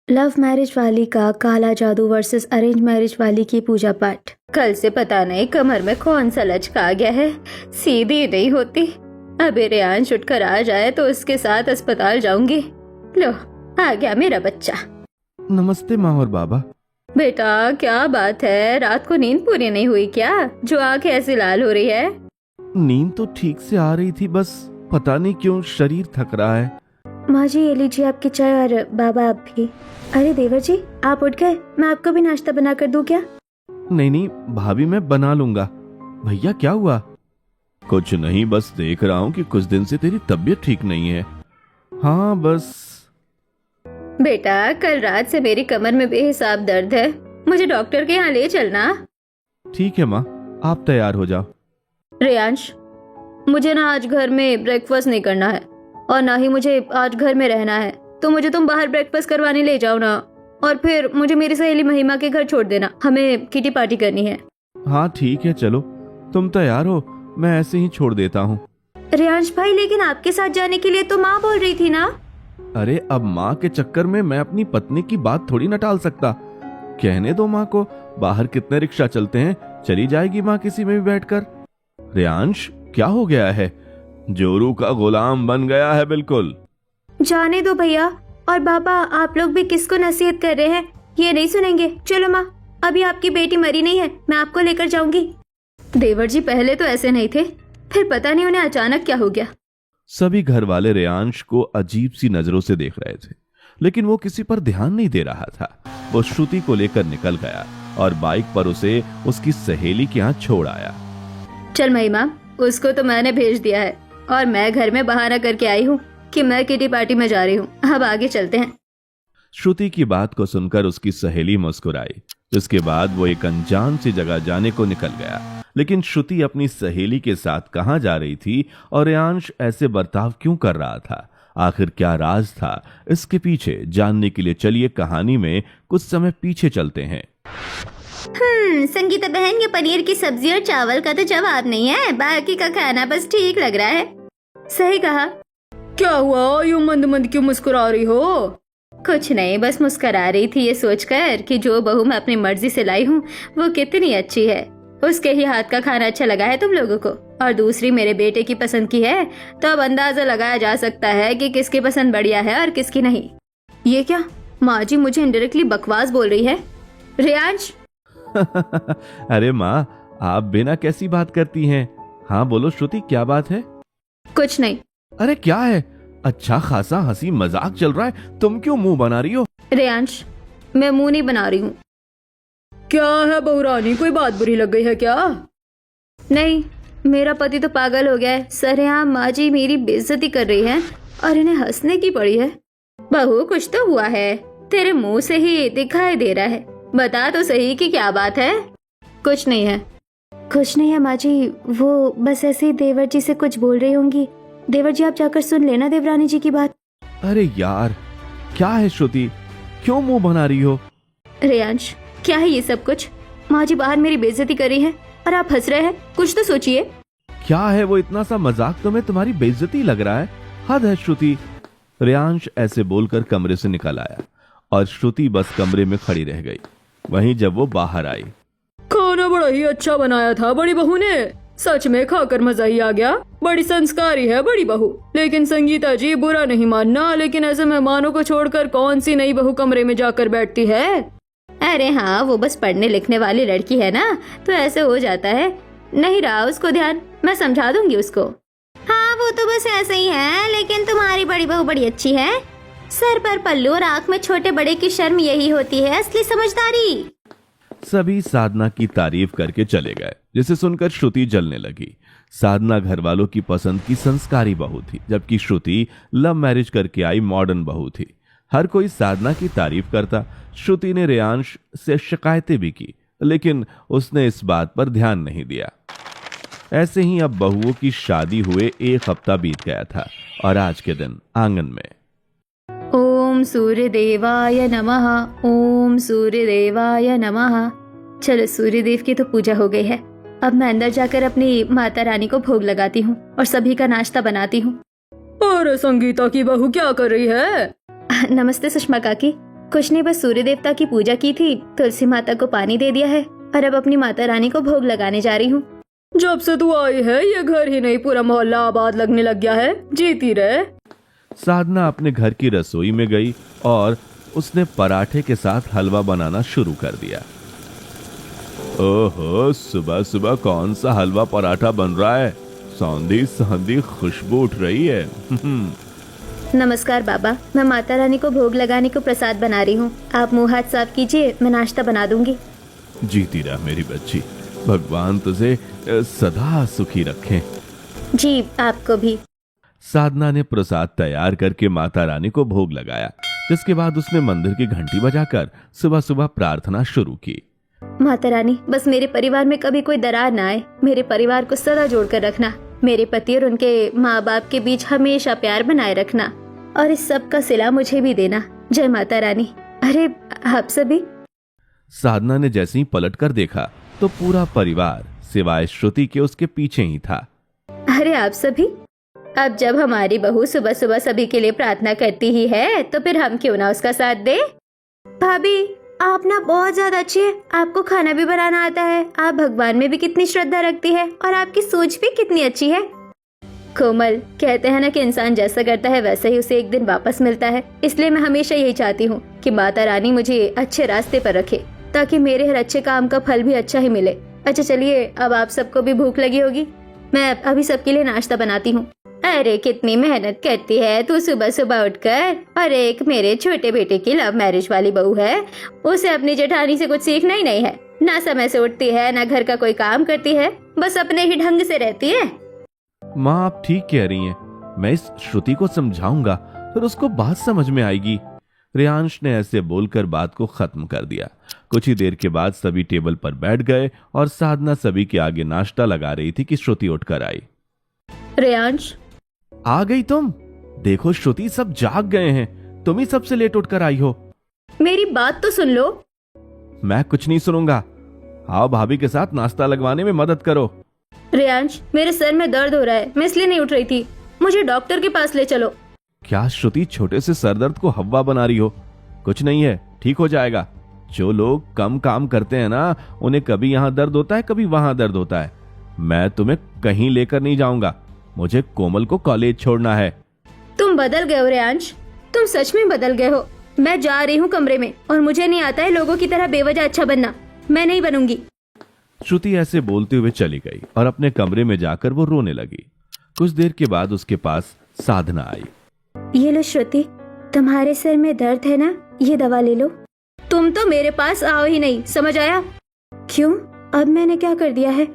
Love marriage वाली का काला जादू वर्सेस अरेंज मैरिज वाली की पूजा पाठ। कल से पता नहीं कमर में कौन सा लचका आ गया है, सीधी नहीं होती। अभी रेयांश उठकर आ जाए तो उसके साथ अस्पताल जाऊंगी। लो आ गया मेरा बच्चा। नमस्ते माँ और बाबा। बेटा क्या बात है, रात को नींद पूरी नहीं हुई क्या, जो आंखें ऐसी लाल हो रही है? नींद तो ठीक से आ रही थी, बस पता नहीं क्यों शरीर थक रहा है। माँ जी ये लीजिए आपकी चाय और बाबा आप भी। अरे देवर जी आप उठ गए, मैं आपको भी नाश्ता बना कर दूं क्या? नहीं नहीं भाभी मैं बना लूंगा। भैया क्या हुआ? कुछ नहीं, बस देख रहा हूँ कि कुछ दिन से तेरी तबीयत ठीक नहीं है। हाँ बस। बेटा कल रात से मेरी कमर में बेहिसाब दर्द है, मुझे डॉक्टर के यहाँ ले चलना। ठीक है माँ, आप तैयार हो जाओ। रेयांश मुझे ना आज घर में ब्रेकफास्ट नहीं करना है और ना ही मुझे आज घर में रहना है, तो मुझे तुम बाहर ब्रेकफास्ट करवाने ले जाओ ना, और फिर मुझे मेरी सहेली महिमा के घर छोड़ देना, हमें किटी पार्टी करनी है। हाँ ठीक है चलो, तुम तैयार हो, मैं ऐसे ही छोड़ देता हूँ। रेयांश भाई लेकिन आपके साथ जाने के लिए तो माँ बोल रही थी ना। अरे अब माँ के चक्कर में मैं अपनी पत्नी की बात थोड़ी न टाल सकता। कहने दो माँ को, बाहर कितने रिक्शा चलते हैं, चली जाएगी माँ किसी में भी बैठकर। रेयांश क्या हो गया है? जोरू का गुलाम बन गया है बिल्कुल। जाने दो भैया, और बाबा आप लोग भी किसको नसीहत कर रहे हैं, ये नहीं सुनेंगे। चलो माँ अभी आपकी बेटी मरी नहीं है, मैं आपको लेकर जाऊंगी। देवर जी पहले तो ऐसे नहीं थे, फिर पता नहीं उन्हें अचानक क्या हो गया। सभी घर वाले रेयांश को अजीब सी नजरों से देख रहे थे, लेकिन वो किसी पर ध्यान नहीं दे रहा था। वो श्रुति को लेकर निकल गया और बाइक पर उसे उसकी सहेली के यहाँ छोड़ आया। चल महिमा, उसको तो मैंने भेज दिया है और मैं घर में बहाना करके आई हूँ कि मैं किटी पार्टी में जा रही हूँ, अब आगे चलते हैं। श्रुति की बात को सुनकर उसकी सहेली मुस्कुराई। जिसके बाद वो एक अनजान सी जगह जाने को निकल गया। लेकिन श्रुति अपनी सहेली के साथ कहाँ जा रही थी और रेयांश ऐसे बर्ताव क्यों कर रहा था, आखिर क्या राज था इसके पीछे, जानने के लिए चलिए कहानी में कुछ समय पीछे चलते हैं। संगीता बहन, ये पनीर की सब्जी और चावल का तो जवाब नहीं है, बाकी का खाना बस ठीक लग रहा है। सही कहा। क्या हुआ, यूं मंद मंद क्यों मुस्कुरा रही हो? कुछ नहीं, बस मुस्कुरा रही थी ये सोचकर कि जो बहू मैं अपनी मर्जी से लाई हूँ वो कितनी अच्छी है। उसके ही हाथ का खाना अच्छा लगा है तुम लोगों को, और दूसरी मेरे बेटे की पसंद की है, तो अब अंदाजा लगाया जा सकता है कि किसकी पसंद बढ़िया है और किसकी नहीं। ये क्या माँ जी मुझे इनडायरेक्टली बकवास बोल रही है? रेयांश अरे माँ आप बिना कैसी बात करती हैं? हाँ बोलो श्रुति, क्या बात है? कुछ नहीं। अरे क्या है, अच्छा खासा हंसी मजाक चल रहा है, तुम क्यों मुंह बना रही हो? रेयांश मैं मुंह नहीं बना रही हूँ। क्या है बहुरानी, कोई बात बुरी लग गई है क्या? नहीं, मेरा पति तो पागल हो गया है, सरेआम माँ जी मेरी बेइज्जती कर रही है और इन्हें हंसने की पड़ी है। बहू कुछ तो हुआ है, तेरे मुंह से ही दिखाई दे रहा है, बता तो सही कि क्या बात है। कुछ नहीं है। कुछ नहीं है माँ जी, वो बस ऐसे ही देवर जी से कुछ बोल रही होंगी। देवर जी आप जाकर सुन लेना देवरानी जी की बात। अरे यार क्या है श्रुति, क्यों मुंह बना रही हो? रेयांश क्या है ये सब कुछ? माँ जी बाहर मेरी बेइज्जती कर रही है और आप हंस रहे हैं, कुछ तो सोचिए। क्या है वो इतना सा मजाक, तुम्हें तुम्हारी बेइज्जती लग रहा है? हद है श्रुति। रेयांश ऐसे बोलकर कमरे से निकल आया और श्रुति बस कमरे में खड़ी रह गई। वहीं जब वो बाहर आई, खाना बड़ा ही अच्छा बनाया था बड़ी बहू ने, सच में खाकर मजा ही आ गया। बड़ी संस्कारी है बड़ी बहू। लेकिन संगीता जी बुरा नहीं मानना, लेकिन ऐसे मेहमानों को छोड़कर कौन सी नई बहू कमरे में जाकर बैठती है? अरे हाँ वो बस पढ़ने लिखने वाली लड़की है ना, तो ऐसे हो जाता है। नहीं रहा उसको ध्यान, मैं समझा दूंगी उसको। हाँ वो तो बस ऐसे ही है, लेकिन तुम्हारी बड़ी बहू बड़ी अच्छी है। सर पर पल्लू और आँख में छोटे बड़े की शर्म, यही होती है असली समझदारी। सभी साधना की तारीफ करके चले गए, जिसे सुनकर श्रुति जलने लगी। साधना घर वालों की पसंद की संस्कारी बहू थी, जबकि श्रुति लव मैरिज करके आई मॉडर्न बहू थी। हर कोई साधना की तारीफ करता। श्रुति ने रेयांश से शिकायतें भी की, लेकिन उसने इस बात पर ध्यान नहीं दिया। ऐसे ही अब बहुओं की शादी हुए 1 हफ्ता बीत गया था और आज के दिन आंगन में ओम सूर्य देवाय नमः, ओम सूर्य देवाय नमः। चलो सूर्य देव की तो पूजा हो गई है, अब मैं अंदर जाकर अपनी माता रानी को भोग लगाती हूँ और सभी का नाश्ता बनाती हूँ। अरे संगीता की बहू क्या कर रही है? नमस्ते सुषमा काकी, कुछ नहीं, बस सूर्य देवता की पूजा की थी, तुलसी माता को पानी दे दिया है और अब अपनी माता रानी को भोग लगाने जा रही हूँ। जब से तू आई है ये घर ही नहीं पूरा मोहल्ला आबाद लगने लग गया है। जीती रहे। साधना अपने घर की रसोई में गई और उसने पराठे के साथ हलवा बनाना शुरू कर दिया। ओहो, सुबह सुबह कौन सा हलवा पराठा बन रहा है? सौंधी सौंधी खुशबू उठ रही है। नमस्कार बाबा, मैं माता रानी को भोग लगाने को प्रसाद बना रही हूँ। आप मुंह हाथ साफ कीजिए, मैं नाश्ता बना दूंगी। जीती रह मेरी बच्ची, भगवान तुझे सदा सुखी रखे। जी आपको भी। साधना ने प्रसाद तैयार करके माता रानी को भोग लगाया, जिसके बाद उसने मंदिर की घंटी बजाकर सुबह सुबह प्रार्थना शुरू की। माता रानी, बस मेरे परिवार में कभी कोई दरार ना आए। मेरे परिवार को सदा जोड़कर रखना। मेरे पति और उनके माँ बाप के बीच हमेशा प्यार बनाए रखना और इस सब का सिला मुझे भी देना। जय माता रानी। अरे आप सभी। साधना ने जैसे ही पलट कर देखा तो पूरा परिवार सिवाय श्रुति के उसके पीछे ही था। अरे आप सभी, अब जब हमारी बहू सुबह सुबह सभी के लिए प्रार्थना करती ही है तो फिर हम क्यों ना उसका साथ दे। भाभी, आप ना बहुत ज्यादा अच्छी है। आपको खाना भी बनाना आता है, आप भगवान में भी कितनी श्रद्धा रखती है और आपकी सोच भी कितनी अच्छी है। कोमल, कहते हैं ना कि इंसान जैसा करता है वैसा ही उसे एक दिन वापस मिलता है। इसलिए मैं हमेशा यही चाहती हूँ कि माता रानी मुझे अच्छे रास्ते पर रखे ताकि मेरे हर अच्छे काम का फल भी अच्छा ही मिले। अच्छा चलिए, अब आप सबको भी भूख लगी होगी, मैं अभी सबके लिए नाश्ता बनाती हूँ। अरे कितनी मेहनत करती है तू सुबह सुबह उठकर। और एक मेरे छोटे बेटे की लव मैरिज वाली बहू है, उसे अपनी जेठानी से कुछ सीखना ही नहीं है। ना समय से उठती है, ना घर का कोई काम करती है, बस अपने ही ढंग से रहती है। माँ, आप ठीक कह रही हैं। मैं इस श्रुति को समझाऊंगा, फिर उसको बात समझ में आएगी। रियांश ने ऐसे बोलकर बात को खत्म कर दिया। कुछ ही देर के बाद सभी टेबल पर बैठ गए और साधना सभी के आगे नाश्ता लगा रही थी कि श्रुति उठकर आई। रियांश, आ गई तुम? देखो श्रुति, सब जाग गए हैं, तुम ही सबसे लेट उठकर आई हो। मेरी बात तो सुन लो। मैं कुछ नहीं सुनूंगा। आओ भाभी के साथ नाश्ता लगवाने में मदद करो। रियांश, मेरे सर में दर्द हो रहा है, मैं इसलिए नहीं उठ रही थी। मुझे डॉक्टर के पास ले चलो। क्या श्रुति, छोटे से सरदर्द को हवा बना रही हो? कुछ नहीं है, ठीक हो जाएगा। जो लोग कम काम करते हैं ना, उन्हें कभी यहाँ दर्द होता है, कभी वहां दर्द होता है। मैं तुम्हें कहीं लेकर नहीं जाऊंगा, मुझे कोमल को कॉलेज छोड़ना है। तुम बदल गए हो रियांश, तुम सच में बदल गए हो। मैं जा रही हूँ कमरे में, और मुझे नहीं आता है लोगों की तरह बेवजह अच्छा बनना। मैं नहीं बनूंगी। श्रुति ऐसे बोलते हुए चली गई और अपने कमरे में जाकर वो रोने लगी। कुछ देर के बाद उसके पास साधना आई। ये लो श्रुति, तुम्हारे सर में दर्द है ना, ये दवा ले लो। तुम तो मेरे पास आओ ही नहीं, समझ आया? क्यों? अब मैंने क्या कर दिया है?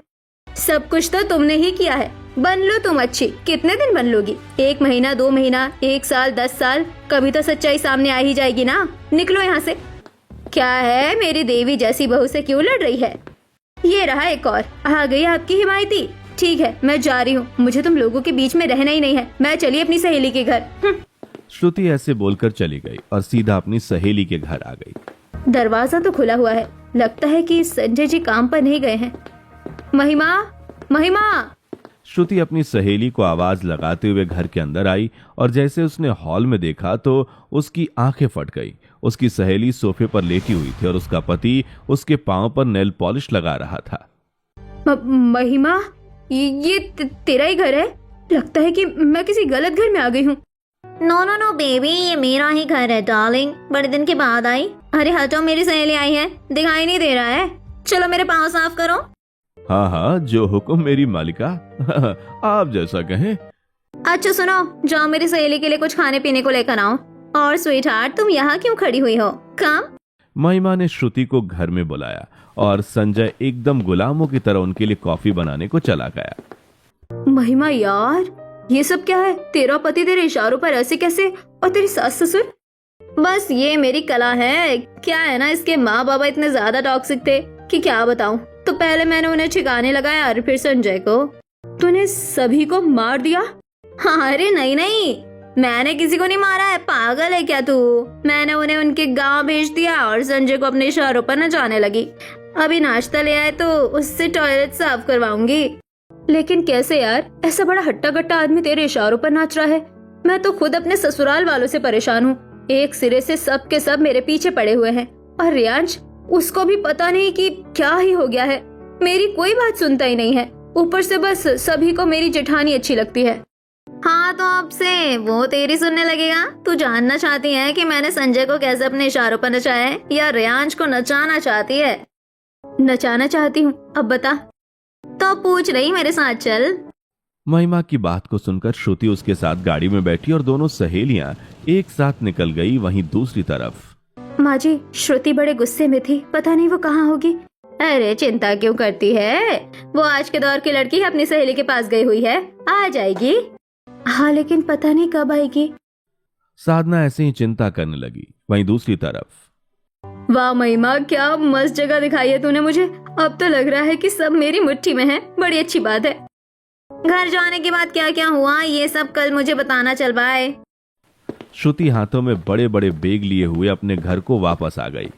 सब कुछ तो तुमने ही किया है। बन लो तुम अच्छी। कितने दिन बन लोगी? 1 महीना, 2 महीना, 1 साल, 10 साल? कभी तो सच्चाई सामने आ ही जाएगी ना। निकलो यहाँ से। क्या है, मेरी देवी जैसी बहू से क्यों लड़ रही है? ये रहा एक और, आ गई आपकी हिमायती। ठीक है, मैं जा रही हूँ, मुझे तुम लोगों के बीच में रहना ही नहीं है। मैं चली अपनी सहेली के घर। श्रुति ऐसे बोलकर चली गई और सीधा अपनी सहेली के घर आ गई। दरवाजा तो खुला हुआ है, लगता है कि संजय जी काम पर नहीं गए हैं। महिमा, महिमा। श्रुति अपनी सहेली को आवाज लगाते हुए घर के अंदर आई और जैसे उसने हॉल में देखा तो उसकी आंखें फट गई। उसकी सहेली सोफे पर लेटी हुई थी और उसका पति उसके पांव पर नेल पॉलिश लगा रहा था। महिमा, ये तेरा ही घर है? लगता है कि मैं किसी गलत घर में आ गई हूँ। नो नो नो बेबी, ये मेरा ही घर है डार्लिंग, बड़े दिन के बाद आई। अरे हटो, मेरी सहेली आई है, दिखाई नहीं दे रहा है। चलो मेरे पाँव साफ करो। हाँ हाँ, जो हुक्म मेरी मालिका। आप जैसा कहें। अच्छा सुनो, जाओ मेरी सहेली के लिए कुछ खाने पीने को लेकर आओ। और स्वीट हार्ट, तुम यहाँ क्यों खड़ी हुई हो? काम। महिमा ने श्रुति को घर में बुलाया और संजय एकदम गुलामों की तरह उनके लिए कॉफी बनाने को चला गया। महिमा यार, ये सब क्या है? तेरा पति तेरे इशारों पर ऐसे कैसे? और तेरी सास ससुर? बस ये मेरी कला है। क्या है ना, इसके माँ बाबा इतने ज्यादा टॉक्सिक थे कि क्या बताऊं। तो पहले मैंने उन्हें ठिकाने लगाया और फिर संजय को। तूने सभी को मार दिया? हाँ, अरे नहीं नहीं, मैंने किसी को नहीं मारा है, पागल है क्या तू? मैंने उन्हें उनके गांव भेज दिया और संजय को अपने इशारों पर नचाने लगी। अभी नाश्ता ले आए तो उससे टॉयलेट साफ करवाऊंगी। लेकिन कैसे यार? ऐसा बड़ा हट्टा कट्टा आदमी तेरे इशारों पर नाच रहा है। मैं तो खुद अपने ससुराल वालों से परेशान हूँ। एक सिरे से सब के सब मेरे पीछे पड़े हुए हैं, और रियांश, उसको भी पता नहीं कि क्या ही हो गया है। मेरी कोई बात सुनता ही नहीं है, ऊपर से बस सभी को मेरी जेठानी अच्छी लगती है। हाँ, तो अब से वो तेरी सुनने लगेगा। तू जानना चाहती है कि मैंने संजय को कैसे अपने इशारों पर नचाया है, या रियांश को नचाना चाहती है? नचाना चाहती हूँ, अब बता। तो पूछ रही, मेरे साथ चल। महिमा की बात को सुनकर श्रुति उसके साथ गाड़ी में बैठी और दोनों सहेलियां एक साथ निकल गई। वहीं दूसरी तरफ माँ जी, श्रुति बड़े गुस्से में थी, पता नहीं वो कहाँ होगी। अरे चिंता क्यों करती है, वो आज के दौर की लड़की है, अपनी सहेली के पास गई हुई है, आ जाएगी। हाँ, लेकिन पता नहीं कब आएगी। साधना ऐसे ही चिंता करने लगी। वहीं दूसरी तरफ वाह महिमा, क्या मस्त जगह दिखाई है तूने मुझे। अब तो लग रहा है कि सब मेरी मुट्ठी में है। बड़ी अच्छी बात है। घर जाने के बाद क्या क्या हुआ ये सब कल मुझे बताना। चल बाय। श्रुति हाथों में बड़े बड़े बैग लिए हुए अपने घर को वापस आ गई।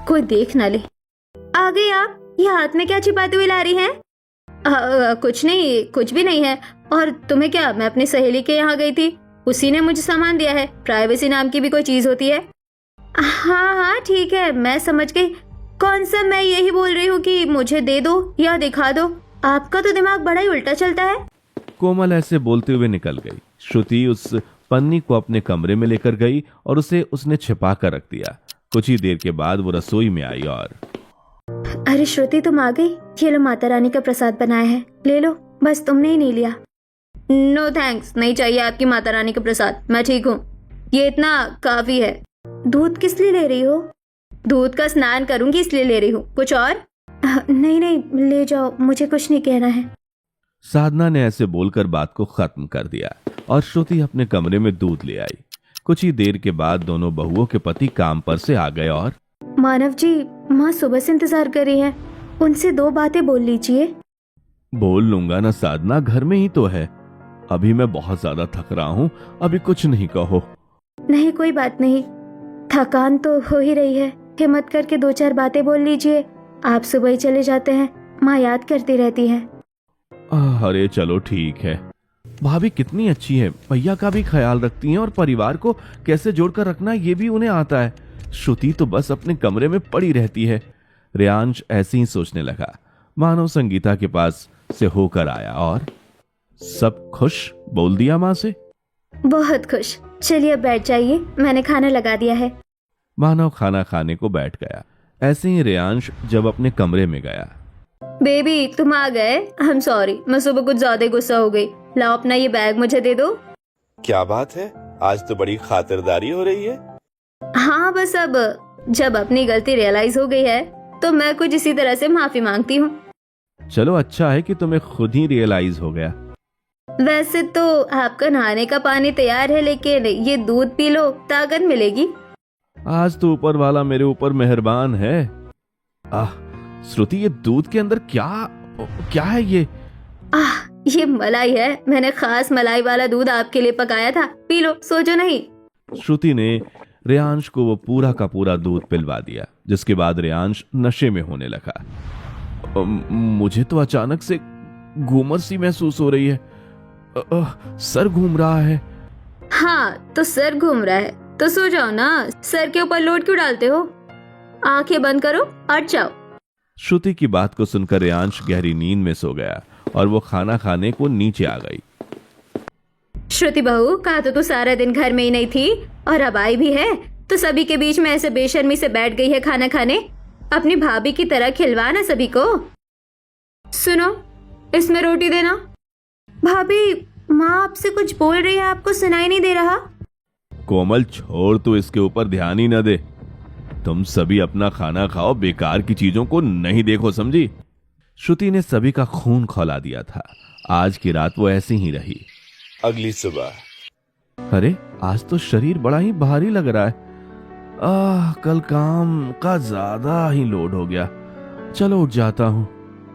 कोई देख ना ले। आ गई आप? ये हाथ में क्या छिपाते हुए ला रही हैं? कुछ नहीं, कुछ भी नहीं है। और तुम्हें क्या, मैं अपनी सहेली के यहाँ गई थी, उसी ने मुझे सामान दिया है। प्राइवेसी नाम की भी कोई चीज होती है। हाँ हाँ ठीक है, मैं समझ गई। कौन सा? मैं यही बोल रही हूँ कि मुझे दे दो या दिखा दो। आपका तो दिमाग बड़ा ही उल्टा चलता है। कोमल ऐसे बोलते हुए निकल गई। श्रुति उस पन्नी को अपने कमरे में लेकर गई और उसे उसने छिपा कर रख दिया। कुछ ही देर के बाद वो रसोई में आई और अरे श्रुति, तुम आ गई। ये लो, माता रानी का प्रसाद बनाया है, ले लो। बस तुमने ही नहीं लिया। नो थैंक्स, नहीं चाहिए आपकी माता रानी का प्रसाद, मैं ठीक हूँ, ये इतना काफी है। दूध किस लिए ले रही हो? दूध का स्नान करूंगी इसलिए ले रही हूँ। कुछ और? नहीं नहीं, ले जाओ, मुझे कुछ नहीं कहना है। साधना ने ऐसे बोलकर बात को खत्म कर दिया और श्रुति अपने कमरे में दूध ले आई। कुछ ही देर के बाद दोनों बहुओं के पति काम पर से आ गए और मानव जी, माँ सुबह से इंतजार कर रही है, उनसे 2 बातें बोल लीजिए। बोल लूंगा ना साधना, घर में ही तो है। अभी मैं बहुत ज्यादा थक रहा हूँ, अभी कुछ नहीं कहो। नहीं, कोई बात नहीं, थकान तो हो ही रही है। हिम्मत करके 2-4 बातें बोल लीजिए। आप सुबह ही चले जाते हैं, माँ याद करती रहती है। अरे चलो ठीक है। भाभी कितनी अच्छी है, भैया का भी ख्याल रखती हैं और परिवार को कैसे जोड़कर रखना ये भी उन्हें आता है। श्रुति तो बस अपने कमरे में पड़ी रहती है। रियांश ऐसे ही सोचने लगा। मानव संगीता के पास से होकर आया और सब खुश बोल दिया माँ से। बहुत खुश। चलिए अब बैठ जाइए, मैंने खाना लगा दिया है। मानव खाना खाने को बैठ गया। ऐसे ही रियांश जब अपने कमरे में गया। बेबी, तुम आ गए। आई एम सॉरी, मैं सुबह कुछ ज्यादा गुस्सा हो गई। लाओ अपना ये बैग मुझे दे दो। क्या बात है, आज तो बड़ी खातिरदारी हो रही है। हाँ, बस अब जब अपनी गलती रियलाइज हो गई है तो मैं कुछ इसी तरह से माफी मांगती हूँ। चलो अच्छा है कि तुम्हें खुद ही रियलाइज हो गया। वैसे तो आपका नहाने का पानी तैयार है, लेकिन ये दूध पी लो, ताकत मिलेगी। आज तो ऊपर वाला मेरे ऊपर मेहरबान है। श्रुति, ये दूध के अंदर क्या है ये? ये मलाई है, मैंने खास मलाई वाला दूध आपके लिए पकाया था, पी लो, सोचो नहीं। श्रुति ने रियांश को वो पूरा का पूरा दूध पिलवा दिया, जिसके बाद रियांश नशे में होने लगा। मुझे तो अचानक से घूमर सी महसूस हो रही है। सर घूम रहा है। हाँ, तो सर घूम रहा है तो सो जाओ ना, सर के ऊपर लोड क्यों डालते हो? आंखें बंद करो और जाओ। श्रुति की बात को सुनकर रियांश गहरी नींद में सो गया और वो खाना खाने को नीचे आ गई। श्रुति बहू, कहा तो तू सारा दिन घर में ही नहीं थी और अब आई भी है तो सभी के बीच में ऐसे बेशर्मी से बैठ गई है खाना खाने। अपनी भाभी की तरह खिलवा ना सभी को। सुनो, इसमें रोटी देना। भाभी, माँ आपसे कुछ बोल रही है, आपको सुनाई नहीं दे रहा? कोमल, छोड़, तो इसके ऊपर ध्यान ही न दे। तुम सभी अपना खाना खाओ, बेकार की चीजों को नहीं देखो, समझी? श्रुति ने सभी का खून खौला दिया था। आज की रात वो ऐसी ही रही। अगली सुबह। अरे, आज तो शरीर बड़ा ही भारी लग रहा है। कल काम का ज्यादा ही लोड हो गया। चलो उठ जाता हूँ।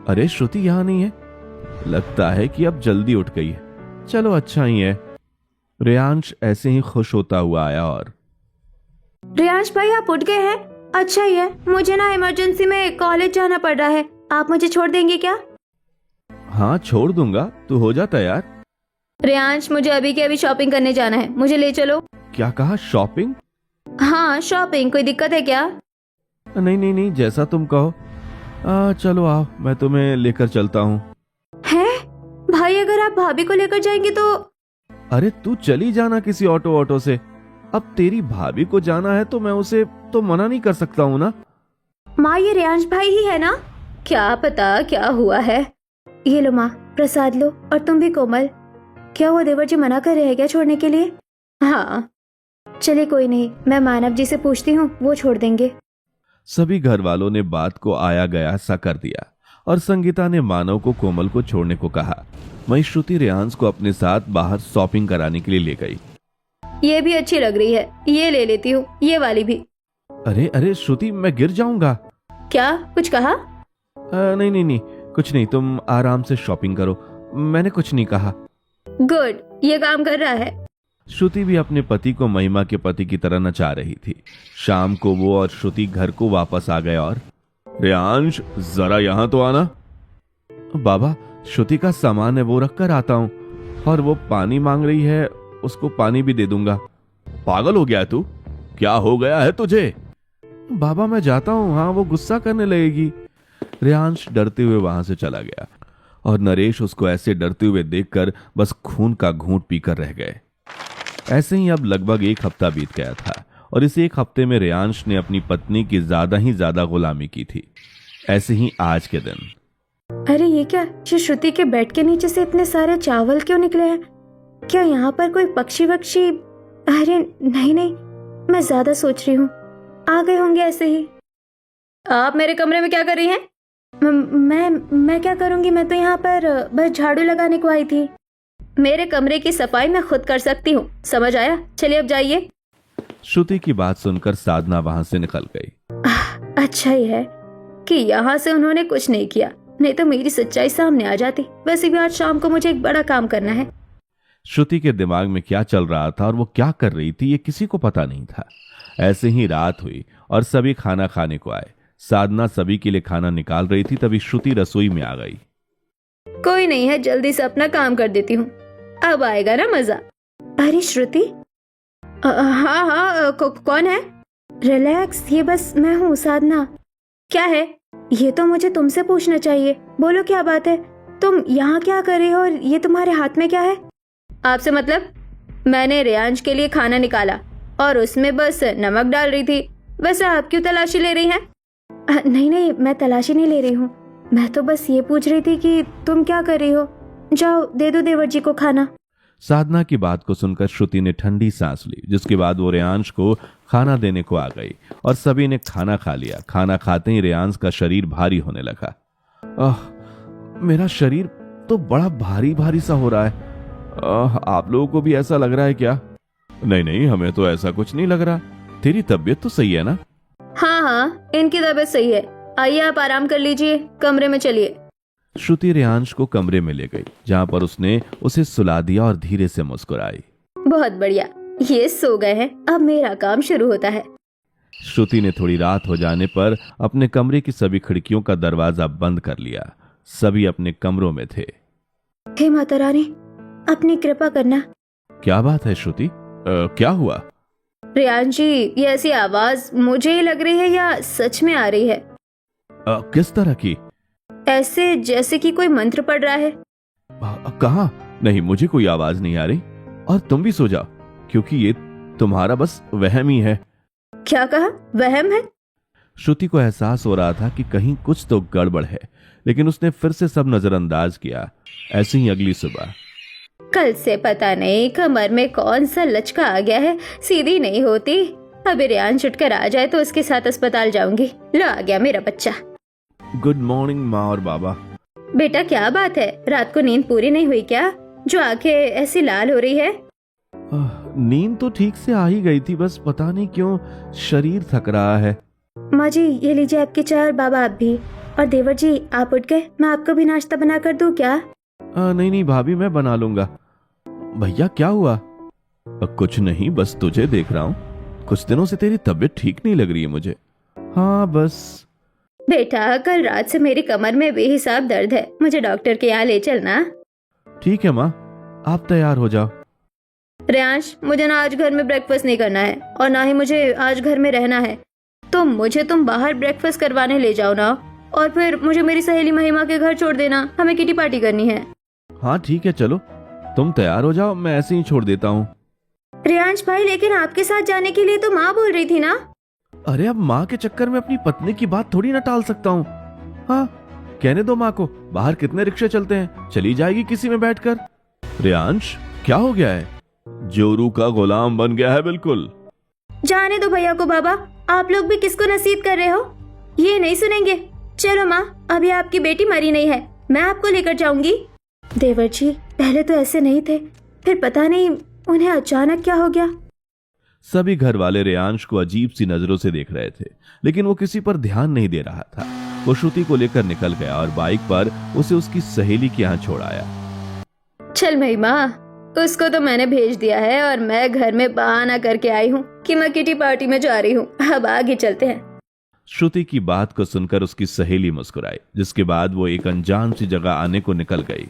अरे, श्रुति यहाँ नहीं है। लगता है कि अब जल्दी उठ गई है। चलो अच्छा ही है। रियांश ऐसे ही खुश होता हुआ आया और रियांश भाई, आप उठ गए हैं? अच्छा ही है, मुझे ना इमरजेंसी में कॉलेज जाना पड़ रहा है, आप मुझे छोड़ देंगे क्या? हाँ, छोड़ दूंगा, तू हो जा तैयार। रियांश, मुझे अभी के अभी शॉपिंग करने जाना है, मुझे ले चलो। क्या कहा? शॉपिंग? हाँ शॉपिंग, कोई दिक्कत है क्या? नहीं नहीं नहीं, जैसा तुम कहो। चलो आओ, मैं तुम्हें लेकर चलता हूँ। है भाई, अगर आप भाभी को लेकर जाएंगे तो? अरे तू चली जाना किसी ऑटो से। अब तेरी भाभी को जाना है तो मैं उसे तो मना नहीं कर सकता हूँ ना। माँ, ये रेयांश भाई ही है ना? क्या पता क्या हुआ है। ये लो माँ, प्रसाद लो। और तुम भी कोमल, क्या वो देवर जी मना कर रहे हैं क्या छोड़ने के लिए? हाँ चलिए, कोई नहीं, मैं मानव जी से पूछती हूँ, वो छोड़ देंगे। सभी घर वालों ने बात को आया गया सा कर दिया और संगीता ने मानव को कोमल को छोड़ने को कहा। वहीं श्रुति रेयांश को अपने साथ बाहर शॉपिंग कराने के लिए ले गई। ये भी अच्छी लग रही है, ये ले लेती हूँ, ये वाली भी। अरे अरे श्रुति, मैं गिर जाऊंगा। क्या कुछ कहा? नहीं नहीं नहीं, कुछ नहीं, तुम आराम से शॉपिंग करो, मैंने कुछ नहीं कहा। गुड, ये काम कर रहा है। श्रुति भी अपने पति को महिमा के पति की तरह नचा रही थी। शाम को वो और श्रुति घर को वापस आ गए और रेयांश, जरा यहाँ तो आना। बाबा, श्रुति का सामान है, वो रख कर आता हूँ। और वो पानी मांग रही है, उसको पानी भी दे दूंगा। पागल हो गया है तू? क्या हो गया है तुझे? बाबा मैं जाता हूँ। हाँ, वो गुस्सा करने लगेगी। रेयांश डरते हुए वहां से चला गया और नरेश उसको ऐसे डरते हुए देखकर बस खून का घूंट पीकर रह गए। ऐसे ही अब लगभग एक हफ्ता बीत गया था और इस एक हफ्ते में रेयांश ने अपनी पत्नी की ज्यादा गुलामी की थी। ऐसे ही आज के दिन। अरे ये क्या, ये श्रुति के बेड के नीचे से इतने सारे चावल क्यों निकले हैं? क्या यहाँ पर कोई पक्षी वक्षी? अरे नहीं नहीं, मैं ज्यादा सोच रही हूँ, आ गए होंगे ऐसे ही। आप मेरे कमरे में क्या कर रही हैं? मैं क्या करूँगी, मैं तो यहाँ पर बस झाड़ू लगाने को आई थी। मेरे कमरे की सफाई मैं खुद कर सकती हूँ, समझ आया? चलिए अब जाइए। श्रुति की बात सुनकर साधना वहां से निकल गई। अच्छा ही है कि यहाँ से उन्होंने कुछ नहीं किया, नहीं तो मेरी सच्चाई सामने आ जाती। वैसे भी आज शाम को मुझे एक बड़ा काम करना है। श्रुति के दिमाग में क्या चल रहा था और वो क्या कर रही थी, ये किसी को पता नहीं था। ऐसे ही रात हुई और सभी खाना खाने को आए। साधना सभी के लिए खाना निकाल रही थी, तभी श्रुति रसोई में आ गई। कोई नहीं है, जल्दी से अपना काम कर देती हूँ, अब आएगा ना मजा। अरे श्रुति, हाँ हाँ, कौन है? रिलैक्स, ये बस मैं हूँ, साधना। क्या है? ये तो मुझे तुमसे पूछना चाहिए, बोलो क्या बात है? तुम यहाँ क्या कर रहे हो और ये तुम्हारे हाथ में क्या है? आपसे मतलब? मैंने रेयांश के लिए खाना निकाला और उसमें बस नमक डाल रही थी। वैसे आप क्यों तलाशी ले रही हैं? नहीं नहीं, मैं तलाशी नहीं ले रही हूँ, मैं तो बस ये पूछ रही थी कि तुम क्या कर रही हो। जाओ दे दो देवर जी को खाना। साधना की बात को सुनकर श्रुति ने ठंडी सांस ली, जिसके बाद वो रेयांश को खाना देने को आ गई और सभी ने खाना खा लिया। खाना खाते ही रेयांश का शरीर भारी होने लगा। मेरा शरीर तो बड़ा भारी भारी सा हो रहा है। आप लोगों को भी ऐसा लग रहा है क्या? नहीं नहीं, हमें तो ऐसा कुछ नहीं लग रहा। तेरी तबीयत तो सही है ना? हाँ हाँ, इनकी तबीयत सही है। आइए आप आराम कर लीजिए, कमरे में चलिए। श्रुति रेयांश को कमरे में ले गई, जहां पर उसने उसे सुला दिया और धीरे से मुस्कुराई। बहुत बढ़िया, ये सो गए हैं, अब मेरा काम शुरू होता है। श्रुति ने थोड़ी रात हो जाने पर अपने कमरे की सभी खिड़कियों का दरवाजा बंद कर लिया। सभी अपने कमरों में थे। हे माता रानी, अपनी कृपा करना। क्या बात है श्रुति, क्या हुआ? रेयांश जी, ये ऐसी आवाज मुझे ही लग रही है या सच में आ रही है? किस तरह की? ऐसे जैसे कि कोई मंत्र पढ़ रहा है। कहाँ? नहीं, मुझे कोई आवाज नहीं आ रही। और तुम भी सो जाओ, क्योंकि ये तुम्हारा बस वहम ही है। क्या कहा? वहम है? श्रुति को एहसास हो रहा था कि कहीं कुछ तो गड़बड़ है, लेकिन उसने फिर से सब नजरअंदाज किया। ऐसे ही अगली सुबह। कल से पता नहीं कमर में कौन सा लचका आ गया है, सीधी नहीं होती। अभी रेयांश उठकर आ जाए तो उसके साथ अस्पताल जाऊंगी। लो आ गया मेरा बच्चा। गुड मॉर्निंग माँ और बाबा। बेटा क्या बात है, रात को नींद पूरी नहीं हुई क्या, जो आंखें ऐसी लाल हो रही है? नींद तो ठीक से आ ही गई थी, बस पता नहीं क्यों शरीर थक रहा है। माँ जी ये लीजिए आपकी चाय और बाबा आप भी। और देवर जी आप उठ गए, मैं आपको भी नाश्ता बना कर दूं क्या? नहीं नहीं भाभी, मैं बना लूंगा। भैया क्या हुआ? कुछ नहीं, बस तुझे देख रहा हूँ। कुछ दिनों से तेरी तबीयत ठीक नहीं लग रही है मुझे। हाँ बस। बेटा कल रात से मेरी कमर में बेहिसाब दर्द है, मुझे डॉक्टर के यहाँ ले चलना। ठीक है माँ, आप तैयार हो जाओ। रियांश, मुझे ना आज घर में ब्रेकफास्ट नहीं करना है और ना ही मुझे आज घर में रहना है। तो मुझे तुम बाहर ब्रेकफास्ट करवाने ले जाओ ना, और फिर मुझे मेरी सहेली महिमा के घर छोड़ देना। हमें किटी पार्टी करनी है। हाँ ठीक है, चलो तुम तैयार हो जाओ, मैं ऐसे ही छोड़ देता हूँ। रियांश भाई, लेकिन आपके साथ जाने के लिए तो माँ बोल रही थी ना। अरे अब माँ के चक्कर में अपनी पत्नी की बात थोड़ी ना टाल सकता हूँ। हाँ, कहने दो माँ को, बाहर कितने रिक्शे चलते हैं, चली जाएगी किसी में बैठकर। रियांश, क्या हो गया है? जोरू का गुलाम बन गया है बिल्कुल। जाने दो भैया को बाबा, आप लोग भी किसको नसीहत कर रहे हो? ये नहीं सुनेंगे। चलो माँ, अभी आपकी बेटी मरी नहीं है, मैं आपको लेकर जाऊंगी। देवर जी, पहले तो ऐसे नहीं थे, फिर पता नहीं उन्हें अचानक क्या हो गया। सभी घर वाले रियांश को अजीब सी नजरों से देख रहे थे, लेकिन वो किसी पर ध्यान नहीं दे रहा था। वो श्रुति को लेकर निकल गया और बाइक पर उसे उसकी सहेली के यहाँ छोड़ आया। चल महिमा, उसको तो मैंने भेज दिया है और मैं घर में बहाना करके आई हूँ कि मैं किटी पार्टी में जा रही हूँ। अब आगे चलते हैं। श्रुति की बात को सुनकर उसकी सहेली मुस्कुराई, जिसके बाद वो एक अनजान सी जगह आने को निकल गई।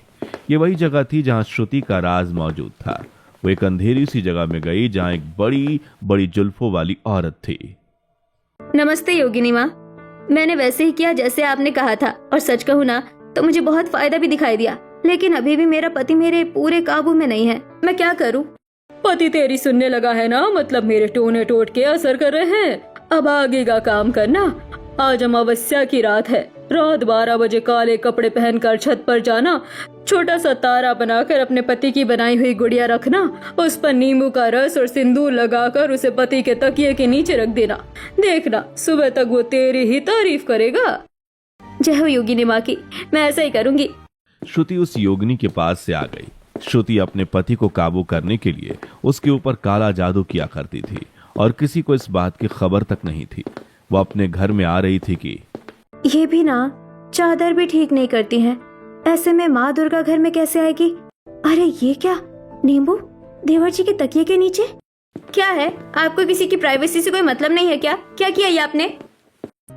ये वही जगह थी जहाँ श्रुति का राज मौजूद था। वो एक अंधेरी सी जगह में गई जहाँ एक बड़ी बड़ी जुल्फों वाली औरत थी। नमस्ते योगिनी माँ, मैंने वैसे ही किया जैसे आपने कहा था, और सच कहूँ ना तो मुझे बहुत फायदा भी दिखाई दिया, लेकिन अभी भी मेरा पति मेरे पूरे काबू में नहीं है। मैं क्या करूँ? पति तेरी सुनने लगा है ना, मतलब मेरे टोने टोट के असर कर रहे हैं। अब आगे का काम करना। आज अमावस्या की रात है। रात 12 बजे काले कपड़े पहनकर छत पर जाना, छोटा सा तारा बनाकर अपने पति की बनाई हुई गुड़िया रखना, उस पर नींबू का रस और सिंदूर लगाकर उसे पति के तकिए के नीचे रख देना। देखना, सुबह तक वो तेरी ही तारीफ करेगा। जय हो योगिनी माँ की, मैं ऐसा ही करूँगी। श्रुति उस योगिनी के पास से आ गई। श्रुति अपने पति को काबू करने के लिए उसके ऊपर काला जादू किया करती थी और किसी को इस बात की खबर तक नहीं थी। वो अपने घर में आ रही थी कि ये भी ना चादर भी ठीक नहीं करती हैं। ऐसे में माँ दुर्गा घर में कैसे आएगी? अरे ये क्या, नींबू देवर जी के तकिए के नीचे? क्या है, आपको किसी की प्राइवेसी से कोई मतलब नहीं है क्या? क्या किया ये आपने?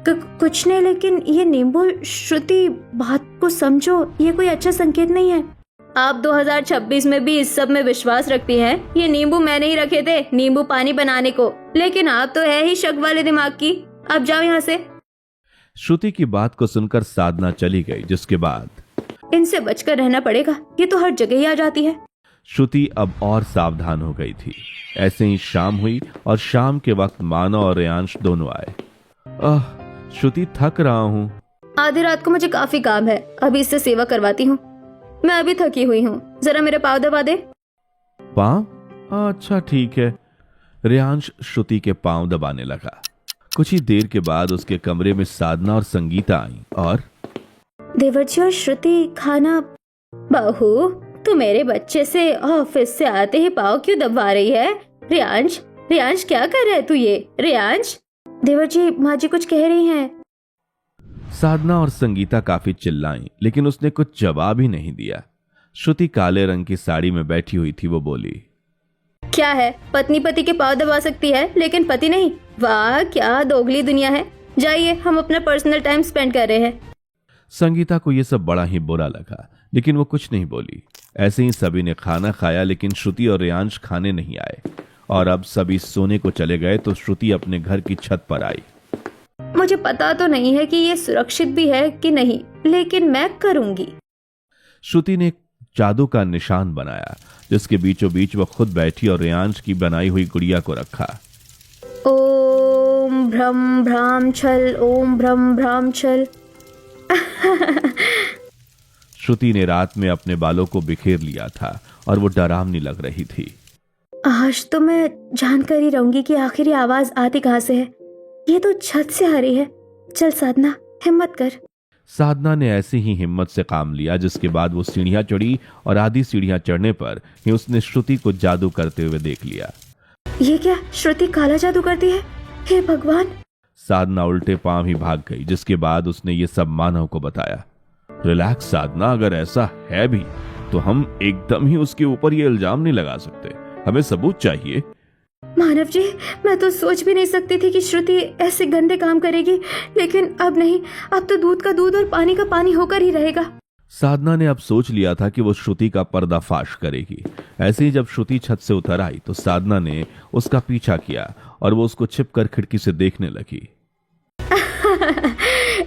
कुछ नहीं, लेकिन ये नींबू, श्रुति बात को समझो, ये कोई अच्छा संकेत नहीं है। आप 2026 में भी इस सब में विश्वास रखती हैं? ये नींबू मैंने ही रखे थे नींबू पानी बनाने को, लेकिन आप तो है ही शक वाले दिमाग की। अब जाओ यहाँ से। श्रुति की बात को सुनकर साधना चली गई, जिसके बाद इनसे बचकर रहना पड़ेगा, ये तो हर जगह ही आ जाती है। श्रुति अब और सावधान हो गई थी। ऐसे ही शाम हुई और शाम के वक्त मानव और रियांश दोनों आए। श्रुति, थक रहा हूँ। आधी रात को मुझे काफी काम है, अभी इससे सेवा करवाती हूँ। मैं अभी थकी हुई हूँ, जरा मेरे पाँव दबा दे। पाँव? अच्छा ठीक है। रियांश श्रुति के पाँव दबाने लगा। कुछ ही देर के बाद उसके कमरे में साधना और संगीता आई और देवर जी और श्रुति खाना। बहू, तू मेरे बच्चे से ऑफिस से आते ही पाँव क्यों दबा रही है? रियांश, रियांश क्या कर रहा है तू ये? रियांश। देवर जी, माँ जी कुछ कह रही हैं। साधना और संगीता काफी चिल्लाई, लेकिन उसने कुछ जवाब ही नहीं दिया। श्रुति काले रंग की साड़ी में बैठी हुई थी। वो बोली, क्या है, पत्नी पति के पाँव दबा सकती है लेकिन पति नहीं? वाह, क्या दोगली दुनिया है। जाइए, हम अपना पर्सनल टाइम स्पेंड कर रहे हैं। संगीता को यह सब बड़ा ही बुरा लगा, लेकिन वो कुछ नहीं बोली। ऐसे ही सभी ने खाना खाया, लेकिन श्रुति और रियांश खाने नहीं आए और अब सभी सोने को चले गए तो श्रुति अपने घर की छत पर आई। मुझे पता तो नहीं है कि ये सुरक्षित भी है कि नहीं, लेकिन मैं करूंगी। श्रुति ने एक जादू का निशान बनाया, जिसके बीचों बीच वह खुद बैठी और रियांश की बनाई हुई गुड़िया को रखा। ओम भ्रम भ्राम छल, ओम भ्रम भ्राम छल। श्रुति ने रात में अपने बालों को बिखेर लिया था और वो डरावनी लग रही थी। आज तो मैं जानकर ही रहूंगी कि आखिर ये आवाज आती कहाँ से है। ये तो छत से आ रही है। चल साधना, हिम्मत कर। साधना ने ऐसे ही हिम्मत से काम लिया, जिसके बाद वो सीढ़ियां चढ़ी और आधी सीढ़ियां चढ़ने पर ही उसने श्रुति को जादू करते हुए देख लिया। ये क्या, श्रुति काला जादू करती है? हे भगवान। साधना उल्टे पांव ही भाग गई, जिसके बाद उसने ये सब मानव को बताया। रिलैक्स साधना, अगर ऐसा है भी तो हम एकदम ही उसके ऊपर ये इल्जाम नहीं लगा सकते, हमें सबूत चाहिए। मानव जी, मैं तो सोच भी नहीं सकती थी कि श्रुति ऐसे गंदे काम करेगी, लेकिन अब नहीं, अब तो दूध का दूध और पानी का पानी होकर ही रहेगा। साधना ने अब सोच लिया था कि वो श्रुति का पर्दाफाश करेगी। ऐसे ही जब श्रुति छत से उतर आई तो साधना ने उसका पीछा किया और वो उसको छिपकर खिड़की से देखने लगी।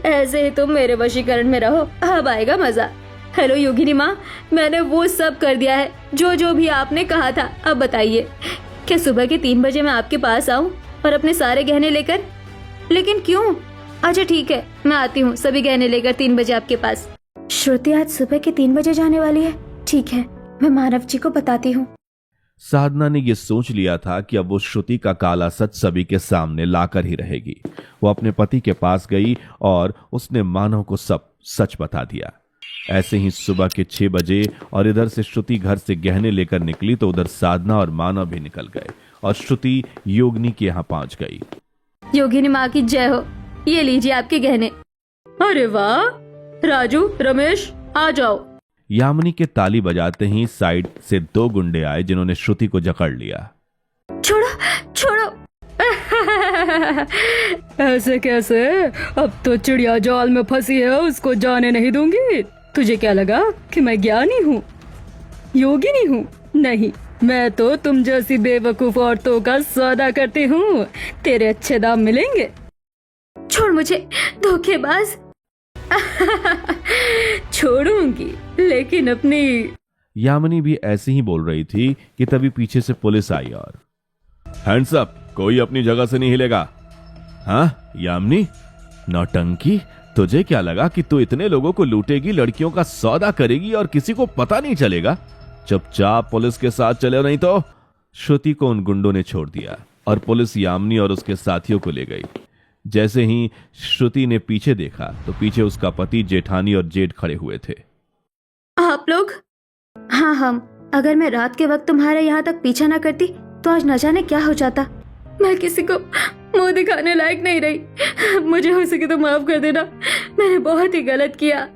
ऐसे ही तुम मेरे वशीकरण में रहो, अब आएगा मजा। हेलो योगिनी माँ, मैंने वो सब कर दिया है जो भी आपने कहा था। अब बताइए, क्या सुबह के 3 बजे मैं आपके पास आऊँ और अपने सारे गहने लेकर? लेकिन क्यों? अच्छा ठीक है, मैं आती हूँ सभी गहने लेकर 3 बजे आपके पास। श्रुति आज सुबह के 3 बजे जाने वाली है। ठीक है, मैं मानव जी को बताती हूँ। साधना ने यह सोच लिया था कि अब वो श्रुति का काला सच सभी के सामने लाकर ही रहेगी। वो अपने पति के पास गई और उसने मानव को सब सच बता दिया। ऐसे ही सुबह के 6 बजे और इधर से श्रुति घर से गहने लेकर निकली तो उधर साधना और मानव भी निकल गए और श्रुति योगिनी के यहाँ पहुंच गई। योगिनी माँ की जय हो, ये लीजिए आपके गहने। अरे वाह, राजू, रमेश, आ जाओ। यामिनी के ताली बजाते ही साइड से 2 गुंडे आए जिन्होंने श्रुति को जकड़ लिया। छोड़ो छोड़ो। ऐसे कैसे? अब तो चिड़िया जाल में फंसी है, उसको जाने नहीं दूंगी। तुझे क्या लगा कि मैं ज्ञानी हूँ, योगिनी हूँ? नहीं, मैं तो तुम जैसी बेवकूफ औरतों का सौदा करती हूँ। तेरे अच्छे दाम मिलेंगे। छोड़ मुझे, धोखेबाज। छोड़ूंगी, लेकिन अपनी। यामिनी भी ऐसे ही बोल रही थी कि तभी पीछे से पुलिस आई और हैंड्स अप, कोई अपनी जगह से नहीं हिलेगा। हाँ यामिनी, नौटंकी, तुझे क्या लगा कि तू इतने लोगों को लूटेगी, लड़कियों का सौदा करेगी और किसी को पता नहीं चलेगा? चुपचाप पुलिस के साथ चले, नहीं तो। श्रुति को उन गुंडों ने छोड़ दिया और पुलिस यामिनी और उसके साथियों को ले गई। जैसे ही श्रुति ने पीछे देखा तो पीछे उसका पति, जेठानी और जेठ खड़े हुए थे। आप लोग? हाँ, हम। अगर मैं रात के वक्त तुम्हारे यहाँ तक पीछा न करती तो आज न जाने क्या हो जाता। मैं किसी को मुंह दिखाने लायक नहीं रही। मुझे हो सके तो माफ कर देना, मैंने बहुत ही गलत किया।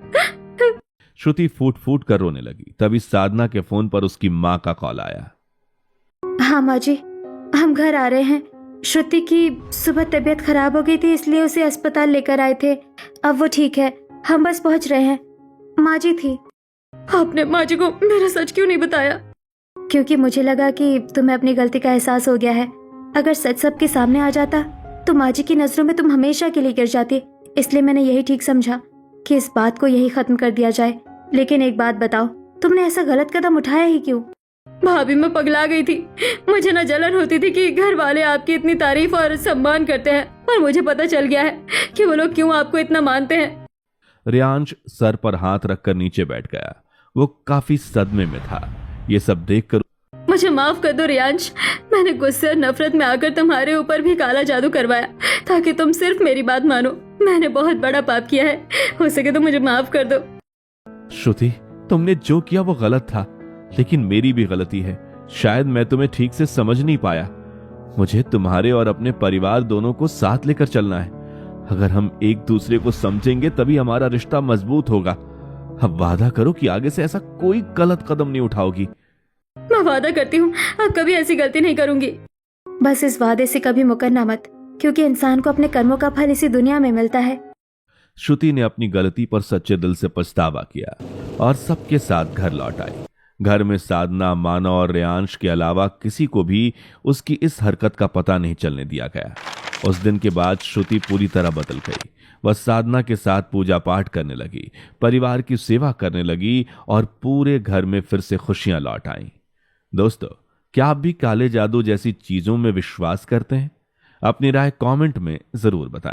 श्रुति फूट फूट कर रोने लगी। तभी साधना के फोन पर उसकी माँ का कॉल आया। हाँ माँ जी, हम घर आ रहे हैं। श्रुति की सुबह तबीयत खराब हो गई थी, इसलिए उसे अस्पताल लेकर आए थे। अब वो ठीक है, हम बस पहुंच रहे हैं। माँ जी थी। आपने माँ जी को मेरा सच क्यों नहीं बताया? क्योंकि मुझे लगा कि तुम्हें अपनी गलती का एहसास हो गया है। अगर सच सबके सामने आ जाता तो माँ जी की नजरों में तुम हमेशा के लिए गिर जाती। इसलिए मैंने यही ठीक समझा कि इस बात को यही खत्म कर दिया जाए। लेकिन एक बात बताओ, तुमने ऐसा गलत कदम उठाया ही क्यों? भाभी, मैं पगला गई थी। मुझे न जलन होती थी कि घर वाले आपकी इतनी तारीफ और सम्मान करते हैं, और मुझे पता चल गया है कि वो लोग क्यों आपको इतना मानते हैं। रियांश सर पर हाथ रखकर नीचे बैठ गया। वो काफी सदमे में था। ये सब देखकर मुझे माफ कर दो रियांश, मैंने गुस्से और नफरत में आकर तुम्हारे ऊपर भी काला जादू करवाया ताकि तुम सिर्फ मेरी बात मानो। मैंने बहुत बड़ा पाप किया है, हो सके तो मुझे माफ कर दो। श्रुति, तुमने जो किया वो गलत था, लेकिन मेरी भी गलती है। शायद मैं तुम्हें ठीक से समझ नहीं पाया। मुझे तुम्हारे और अपने परिवार दोनों को साथ लेकर चलना है। अगर हम एक दूसरे को समझेंगे तभी हमारा रिश्ता मजबूत होगा। अब वादा करो कि आगे से ऐसा कोई गलत कदम नहीं उठाओगी। मैं वादा करती हूँ, अब कभी ऐसी गलती नहीं करूंगी। बस इस वादे से कभी मुकरना मत, क्योंकि इंसान को अपने कर्मों का फल इसी दुनिया में मिलता है। श्रुति ने अपनी गलती पर सच्चे दिल से पछतावा किया और सबके साथ घर लौट आई। घर में साधना, मानव और रेयांश के अलावा किसी को भी उसकी इस हरकत का पता नहीं चलने दिया गया। उस दिन के बाद श्रुति पूरी तरह बदल गई। वह साधना के साथ पूजा पाठ करने लगी, परिवार की सेवा करने लगी और पूरे घर में फिर से खुशियां लौट आईं। दोस्तों, क्या आप भी काले जादू जैसी चीजों में विश्वास करते हैं? अपनी राय कमेंट में जरूर बताएं।